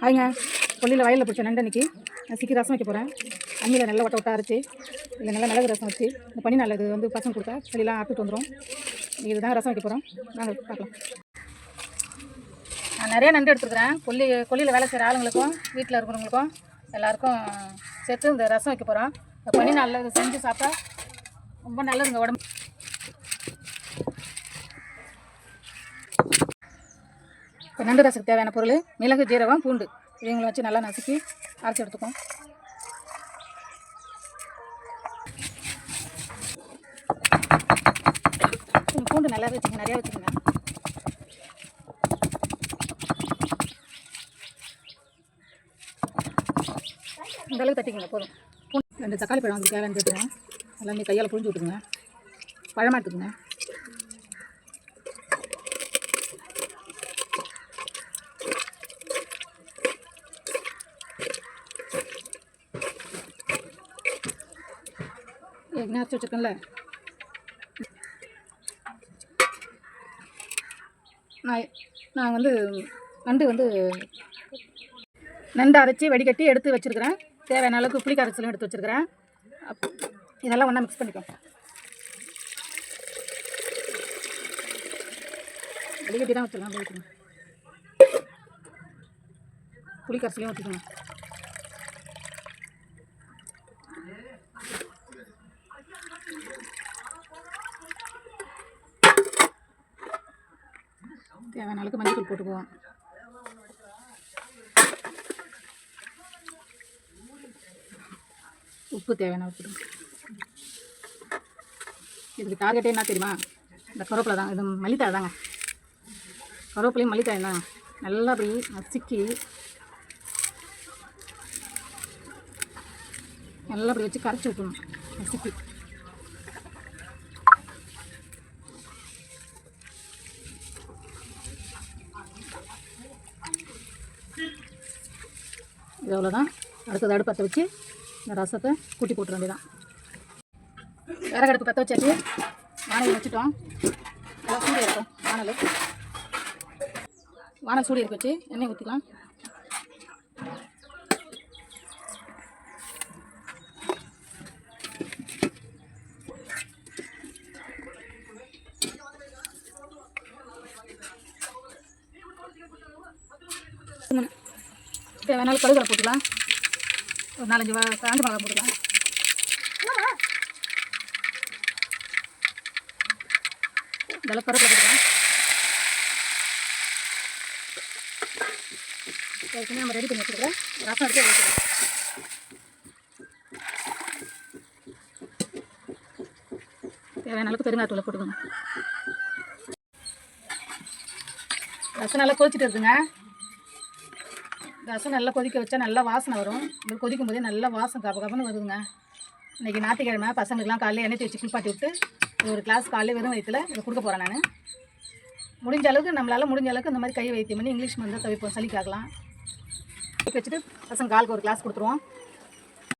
ஆயிங்க கொல்லியில் வயலில் பிடிச்ச நண்டன்னைக்கு நான் சிக்கி ரசம் வைக்க போகிறேன். அம்மியில் நல்லா ஒட்ட அரைச்சி இல்லை நல்லா மிளகு ரசம் வச்சு இந்த பனி நல்லது வந்து பசங்க கொடுத்தா சளியெல்லாம் ஆப்பிட்டு வந்துடும். இதுதான் ரசம் வைக்க போகிறோம். நாங்கள் பார்க்கலாம். நான் நிறைய நண்டு எடுத்துருக்குறேன். கொல்லியில் வேலை செய்கிற ஆளுங்களுக்கும் வீட்டில் இருக்கிறவங்களுக்கும் எல்லாேருக்கும் சேர்த்து இந்த ரசம் வைக்க போகிறோம். இந்த பனி நல்லது செஞ்சு சாப்பிட்டா ரொம்ப நல்லதுங்க உடம்பு. இப்போ நண்டு ரசத்துக்கு தேவையான பொருள் மிளகு, ஜீரகம், பூண்டு இவங்களை வச்சு நல்லா நசுக்கி அரைச்சி எடுத்துக்கும். பூண்டு நல்லா வச்சுக்கோங்க, நிறையா வச்சுக்கோங்க. இந்த அளவுக்கு தட்டிக்கோங்க போதும். பூண்டு 2 தக்காளி பழம் வந்து தேவையான எடுத்துக்கோங்க. எல்லாமே கையால் புழிஞ்சு விட்டுக்குங்க. பழமாக எடுத்துக்கோங்க. ஏற்கனவே அரைச்சி வச்சுருக்கேன்ல, நான் வந்து நண்டு அரைச்சி வடிகட்டி எடுத்து வச்சுருக்கிறேன். தேவையான அளவுக்கு புளி கரைச்சலும் எடுத்து வச்சுருக்கிறேன். இதெல்லாம் ஒன்றா மிக்ஸ் பண்ணிக்கோ. வடிகட்டி தான் வச்சுருக்கேன். வச்சுக்கோங்க. புளி கரைச்சலையும் ஊற்றிக்கோங்க. தேவையான அளவுக்கு மஞ்சள் போட்டுக்குவோம். உப்பு தேவையான உப்பு. இதுக்கு டார்கெட்டே என்ன தெரியுமா? இந்த கருவேப்பிலை தான். இது மல்லித்தழை தாங்க. கருவேப்பிலையும் மல்லித்தழை தான். நல்லா அப்படி நசுக்கி நல்லா அப்படி வச்சு கரைச்சி விட்டுணும். நசுக்கி இது அவ்வளோதான். அடுத்தது அடுப்பு பற்ற வச்சு இந்த ரசத்தை கூட்டி போட்டுற வேண்டியதான். விறகு அடுப்பு பற்ற வச்சாச்சு. வானல் வச்சுட்டோம். எல்லாம் சூடு இருக்கும். வானல் சூடு இருக்க வச்சு எண்ணெய் ஊற்றிக்கலாம். தேவையான கடுகு போட்டுக்கலாம். ஒரு 4-5 காஞ்ச மிளகா போட்டுக்கலாம். இதெல்லாம் கருவேப்பிலை போட்டுக்கலாம். ஏற்கனவே நம்ம ரெடி பண்ணி வச்சுருக்கிறேன். ரசம் எடுத்து வச்சுக்கலாம். தேவையான அளவுக்கு பெருங்காயத்தூளை போட்டுக்கோங்க. ரசம் நல்லா கொதிச்சுட்டு இருக்குங்க. ரசம் நல்லா கொதிக்க வச்சா நல்லா வாசனை வரும். இது கொதிக்கும் போதே நல்லா வாசம் கப்பன்னு வருதுங்க. இன்றைக்கி ஞாயிற்றுக்கிழமை பசங்களுக்குலாம் காலையில் எண்ணெய் தேய்ச்சி குளிப்பாட்டி விட்டு ஒரு கிளாஸ் காலையில் வெறும் வயிற்றில் இதை கொடுக்க போகிறேன். நான் முடிஞ்ச அளவுக்கு நம்மளால் முடிஞ்ச அளவுக்கு இந்த மாதிரி கை வைத்தியம் பண்ணி இங்கிலீஷ் மருந்து தவிர்ப்போம். சளிக்காகலாம் வச்சுட்டு பசங்க காலுக்கு ஒரு கிளாஸ் கொடுத்துருவோம்.